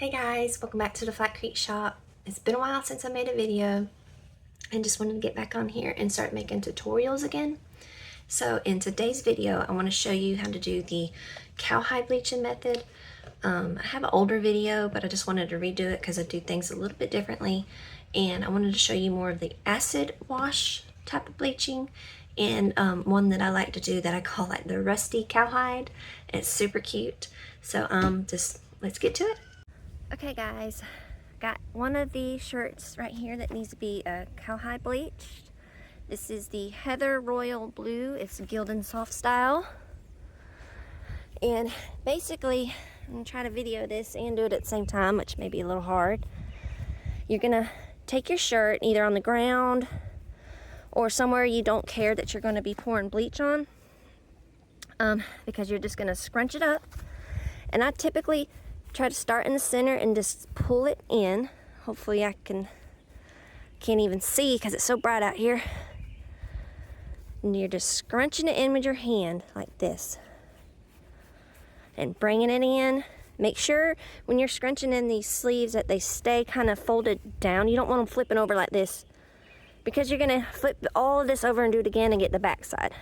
Hey guys, welcome back to the Flat Creek shop. It's been a while since I made a video and just wanted to get back on here and start making tutorials again. So in today's video, I want to show you how to do the cowhide bleaching method. I have an older video, but I just wanted to redo it because I do things a little bit differently. And I wanted to show you more of the acid wash type of bleaching and one that I like to do that I call like the rusty cowhide. It's super cute. So just let's get to it. Okay guys, got one of the shirts right here that needs to be cowhide bleached. This is the Heather Royal Blue. It's Gildan soft style. And basically, I'm going to try to video this and do it at the same time, which may be a little hard. You're going to take your shirt either on the ground or somewhere you don't care that you're going to be pouring bleach on, because you're just going to scrunch it up. And I typically try to start in the center and just pull it in. Hopefully I can't even see because it's so bright out here. And you're just scrunching it in with your hand like this and bringing it in. Make sure when you're scrunching in these sleeves that they stay kind of folded down. You don't want them flipping over like this, because you're going to flip all of this over and do it again and get the back side.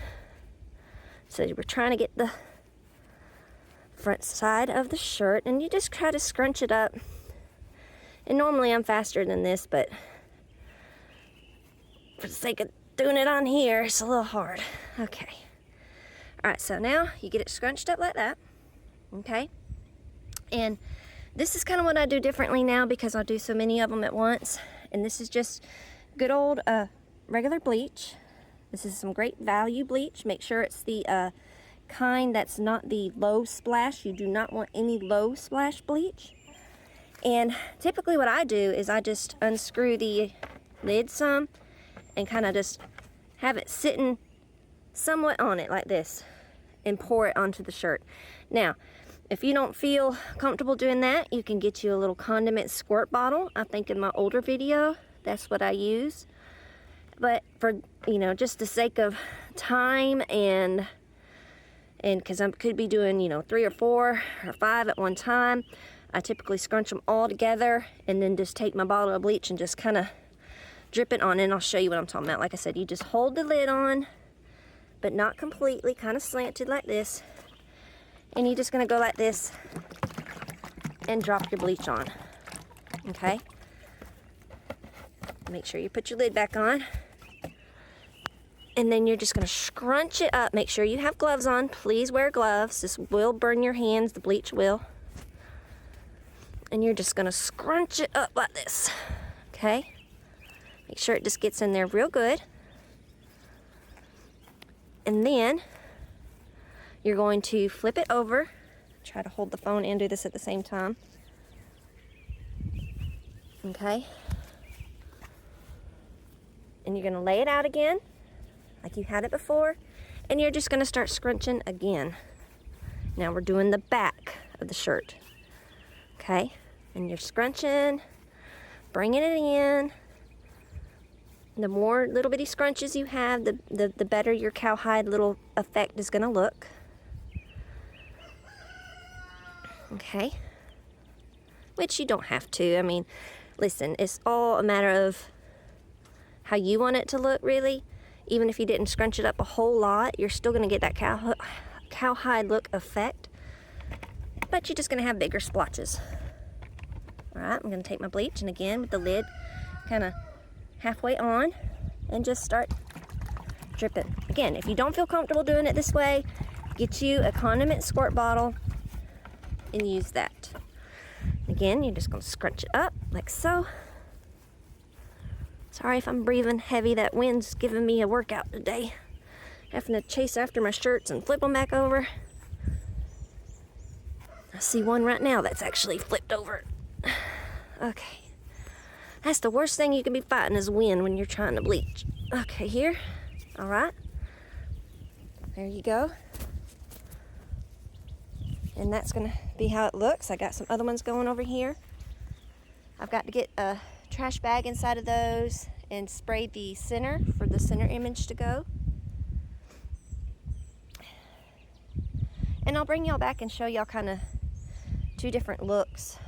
So we're trying to get the front side of the shirt, and you just try to scrunch it up. And normally I'm faster than this, but for the sake of doing it on here, it's a little hard. Okay. Alright, so now you get it scrunched up like that. Okay. And this is kind of what I do differently now because I do so many of them at once. And this is just good old regular bleach. This is some great value bleach. Make sure it's the kind that's not the low splash. You do not want any low splash bleach. And typically what I do is I just unscrew the lid some and kind of just have it sitting somewhat on it like this and pour it onto the shirt. Now, if you don't feel comfortable doing that, you can get you a little condiment squirt bottle. I think in my older video, that's what I use. But for, just the sake of time and because I could be doing, 3 or 4 or 5 at one time, I typically scrunch them all together and then just take my bottle of bleach and just kind of drip it on. And I'll show you what I'm talking about. Like I said, you just hold the lid on, but not completely, kind of slanted like this. And you're just going to go like this and drop your bleach on. Okay? Make sure you put your lid back on. And then you're just going to scrunch it up. Make sure you have gloves on. Please wear gloves. This will burn your hands. The bleach will. And you're just going to scrunch it up like this. Okay? Make sure it just gets in there real good. And then you're going to flip it over. Try to hold the phone and do this at the same time. Okay? And you're going to lay it out again, like you had it before, and you're just going to start scrunching again. Now we're doing the back of the shirt. Okay? And you're scrunching, bringing it in. The more little bitty scrunches you have, the better your cowhide little effect is going to look. Okay? Which you don't have to. I mean, listen, it's all a matter of how you want it to look, really. Even if you didn't scrunch it up a whole lot, you're still going to get that cowhide look effect. But you're just going to have bigger splotches. Alright, I'm going to take my bleach, and again, with the lid kind of halfway on, and just start dripping. Again, if you don't feel comfortable doing it this way, get you a condiment squirt bottle and use that. Again, you're just going to scrunch it up like so. Sorry if I'm breathing heavy. That wind's giving me a workout today. Having to chase after my shirts and flip them back over. I see one right now that's actually flipped over. Okay. That's the worst thing you can be fighting is wind when you're trying to bleach. Okay, here. Alright. There you go. And that's going to be how it looks. I got some other ones going over here. I've got to get a trash bag inside of those and spray the center for the center image to go. And I'll bring y'all back and show y'all kind of two different looks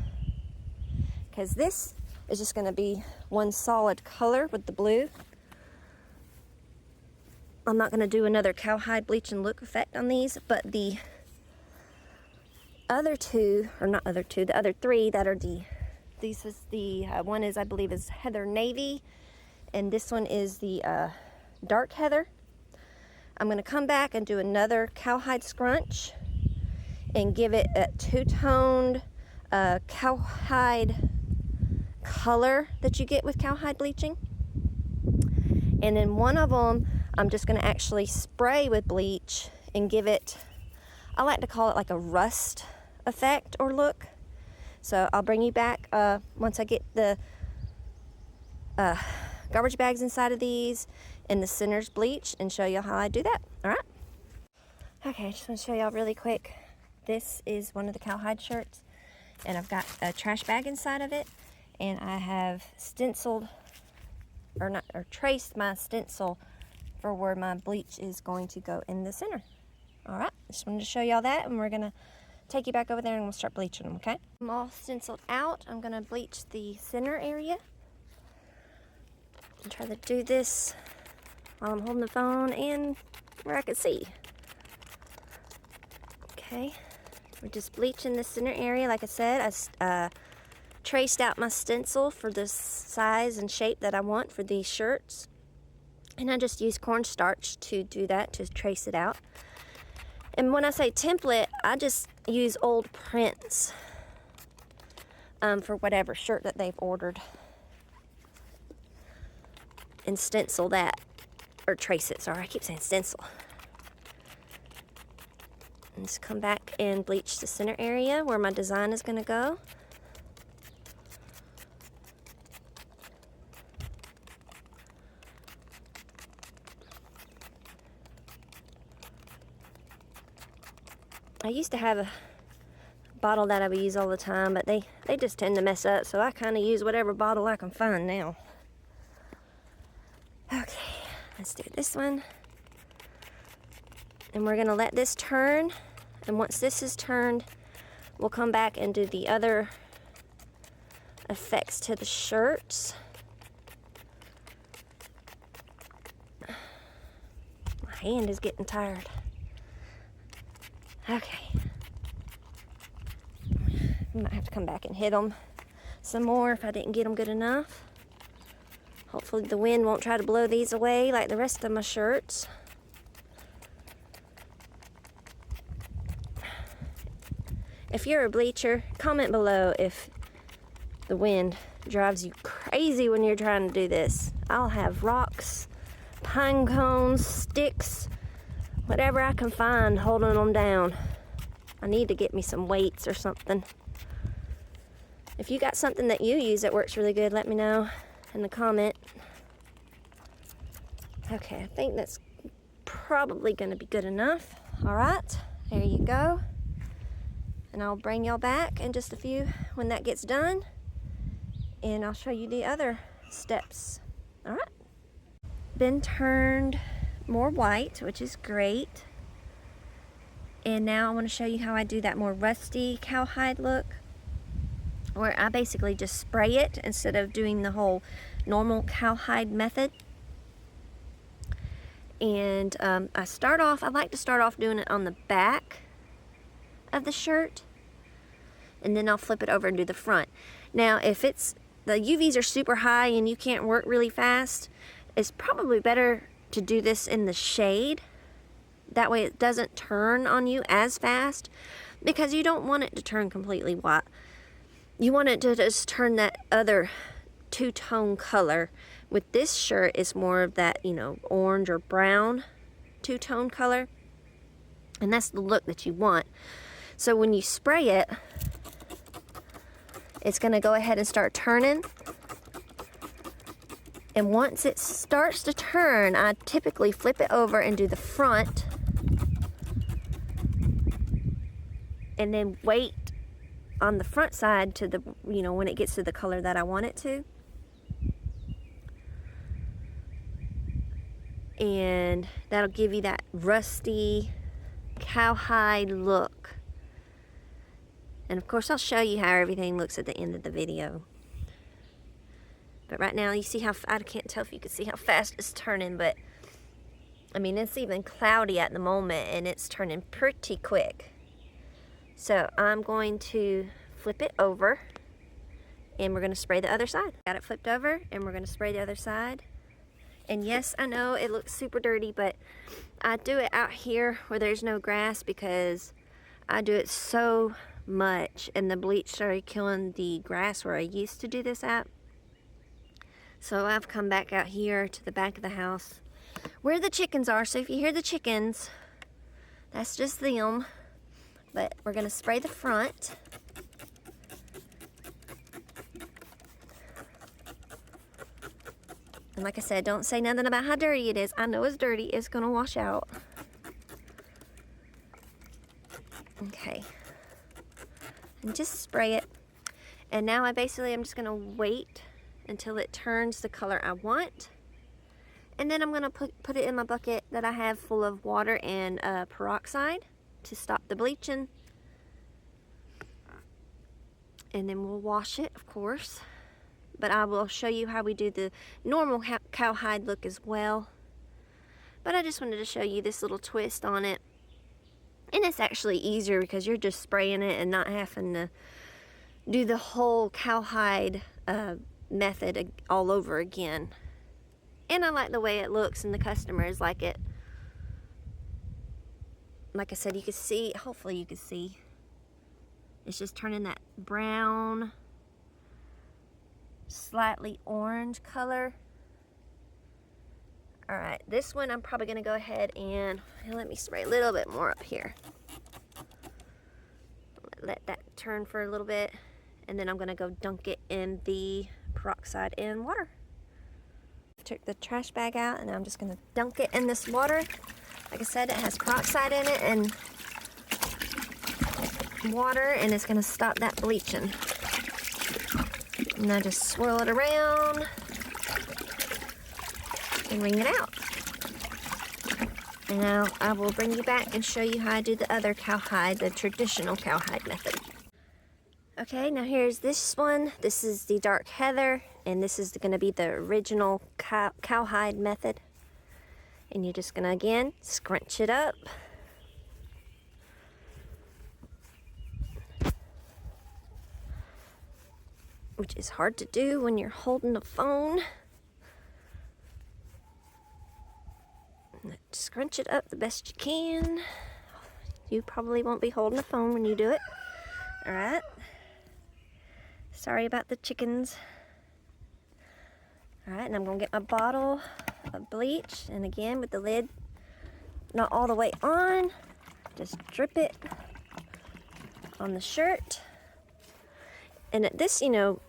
because this is just going to be one solid color with the blue. I'm not going to do another cowhide bleaching look effect on these, but the other two, or not other two, the other three that are these is the, one is, I believe, is Heather Navy, and this one is the dark heather. I'm going to come back and do another cowhide scrunch and give it a two-toned cowhide color that you get with cowhide bleaching. And then one of them, I'm just going to actually spray with bleach and give it, I like to call it like a rust effect or look. So I'll bring you back once I get the garbage bags inside of these and the centers bleached and show you how I do that. All right. Okay, I just want to show y'all really quick. This is one of the cowhide shirts, and I've got a trash bag inside of it, and I have stenciled or traced my stencil for where my bleach is going to go in the center. All right, just wanted to show y'all that, and we're gonna take you back over there and we'll start bleaching them, okay? I'm all stenciled out. I'm gonna bleach the center area. And try to do this while I'm holding the phone and where I can see. Okay, we're just bleaching the center area. Like I said, I traced out my stencil for the size and shape that I want for these shirts. And I just use cornstarch to do that, to trace it out. And when I say template, I just use old prints for whatever shirt that they've ordered. And stencil that, or trace it, sorry, I keep saying stencil. And just come back and bleach the center area where my design is going to go. I used to have a bottle that I would use all the time, but they just tend to mess up, so I kind of use whatever bottle I can find now. Okay, let's do this one. And we're going to let this turn, and once this is turned, we'll come back and do the other effects to the shirts. My hand is getting tired. Okay. I might have to come back and hit them some more if I didn't get them good enough. Hopefully the wind won't try to blow these away like the rest of my shirts. If you're a bleacher, comment below if the wind drives you crazy when you're trying to do this. I'll have rocks, pine cones, sticks, whatever I can find holding them down. I need to get me some weights or something. If you got something that you use that works really good, let me know in the comment. Okay, I think that's probably going to be good enough. All right, there you go. And I'll bring y'all back in just a few when that gets done. And I'll show you the other steps. All right. Been turned more white, which is great. And now I want to show you how I do that more rusty cowhide look, where I basically just spray it instead of doing the whole normal cowhide method. And I like to start off doing it on the back of the shirt, and then I'll flip it over and do the front. Now if the UVs are super high and you can't work really fast, it's probably better to do this in the shade. That way it doesn't turn on you as fast, because you don't want it to turn completely white. You want it to just turn that other two-tone color. With this shirt, it's more of that, orange or brown two-tone color. And that's the look that you want. So when you spray it, it's going to go ahead and start turning. And once it starts to turn, I typically flip it over and do the front. And then wait on the front side to the, when it gets to the color that I want it to. And that'll give you that rusty cowhide look. And of course I'll show you how everything looks at the end of the video. But right now, you see how, I can't tell if you can see how fast it's turning, but I mean, it's even cloudy at the moment and it's turning pretty quick. So I'm going to flip it over and we're going to spray the other side. Got it flipped over and we're going to spray the other side. And yes, I know it looks super dirty, but I do it out here where there's no grass because I do it so much and the bleach started killing the grass where I used to do this at. So I've come back out here to the back of the house where the chickens are. So if you hear the chickens, that's just them. But we're going to spray the front. And like I said, don't say nothing about how dirty it is. I know it's dirty. It's going to wash out. Okay. And just spray it. And now I'm just going to wait until it turns the color I want. And then I'm going to put it in my bucket that I have full of water and peroxide to stop the bleaching. And then we'll wash it, of course. But I will show you how we do the normal cowhide look as well. But I just wanted to show you this little twist on it. And it's actually easier because you're just spraying it and not having to do the whole cowhide method all over again. And I like the way it looks and the customers like it. Like I said, you can see, hopefully you can see, it's just turning that brown, slightly orange color. All right, this one I'm probably gonna go ahead and let me spray a little bit more up here. Let that turn for a little bit, and then I'm gonna go dunk it in the peroxide and water. Took the trash bag out, and I'm just gonna dunk it in this water. Like I said, it has peroxide in it and water, and it's gonna stop that bleaching. And I just swirl it around and wring it out. And now I will bring you back and show you how I do the other cowhide, the traditional cowhide method. Okay, now here's this one. This is the dark heather, and this is going to be the original cowhide method. And you're just going to, again, scrunch it up. Which is hard to do when you're holding a phone. Scrunch it up the best you can. You probably won't be holding a phone when you do it. Alright. Sorry about the chickens. Alright, and I'm going to get my bottle of bleach. And again, with the lid not all the way on, just drip it on the shirt. And at this, you know,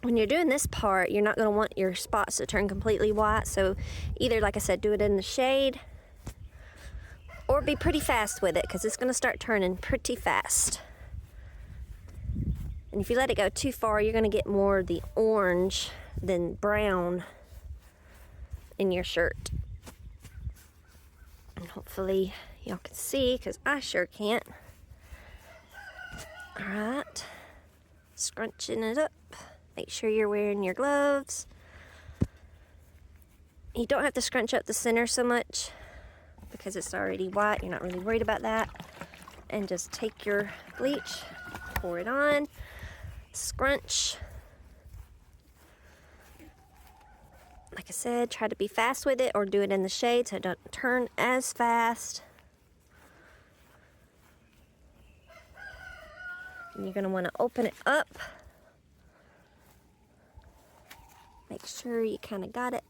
when you're doing this part, you're not going to want your spots to turn completely white. So either, like I said, do it in the shade or be pretty fast with it because it's going to start turning pretty fast. And if you let it go too far, you're going to get more of the orange than brown in your shirt. And hopefully y'all can see because I sure can't. Alright, scrunching it up. Make sure you're wearing your gloves. You don't have to scrunch up the center so much because it's already white. You're not really worried about that. And just take your bleach, pour it on, scrunch. Like I said, try to be fast with it or do it in the shade so it don't turn as fast. And you're going to want to open it up. Make sure you kind of got it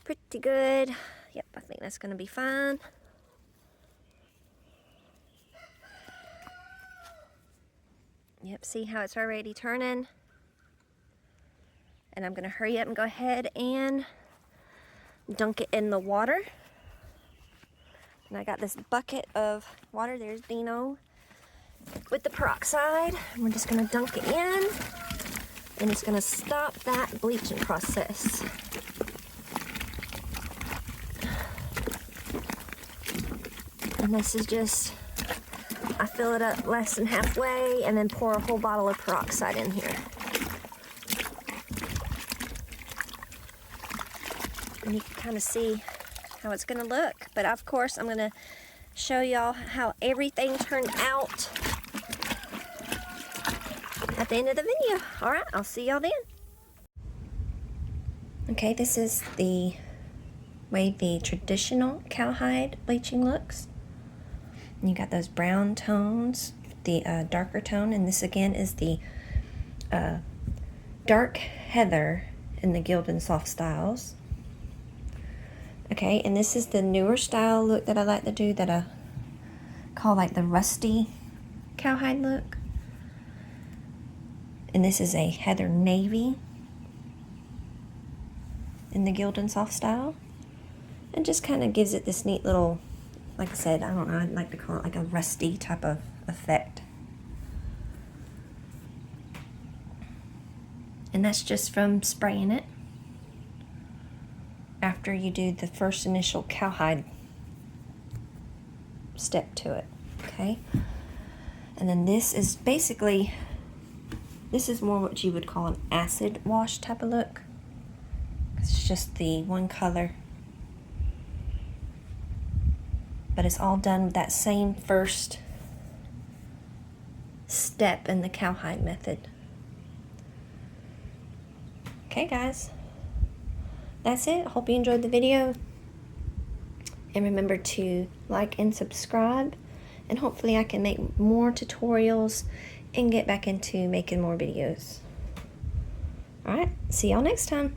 pretty good. Yep, I think that's going to be fine. Yep, see how it's already turning? And I'm going to hurry up and go ahead and dunk it in the water. And I got this bucket of water. There's Dino with the peroxide. And we're just going to dunk it in. And it's going to stop that bleaching process. And this is just, I fill it up less than halfway and then pour a whole bottle of peroxide in here. and you can kind of see how it's going to look. But of course, I'm going to show y'all how everything turned out at the end of the video. All right, I'll see y'all then. Okay, this is the way the traditional cowhide bleaching looks. And you got those brown tones, the darker tone, and this again is the dark heather in the Gildan soft styles. Okay, and this is the newer style look that I like to do, that I call like the rusty cowhide look. And this is a heather navy in the Gildan soft style. And just kind of gives it this neat little, like I said, I don't know, I'd like to call it like a rusty type of effect. And that's just from spraying it after you do the first initial cowhide step to it, okay? And then this is basically, this is more what you would call an acid wash type of look. It's just the one color, but it's all done with that same first step in the cowhide method. Okay guys, that's it. Hope you enjoyed the video, and remember to like and subscribe, and hopefully I can make more tutorials and get back into making more videos. Alright, see y'all next time.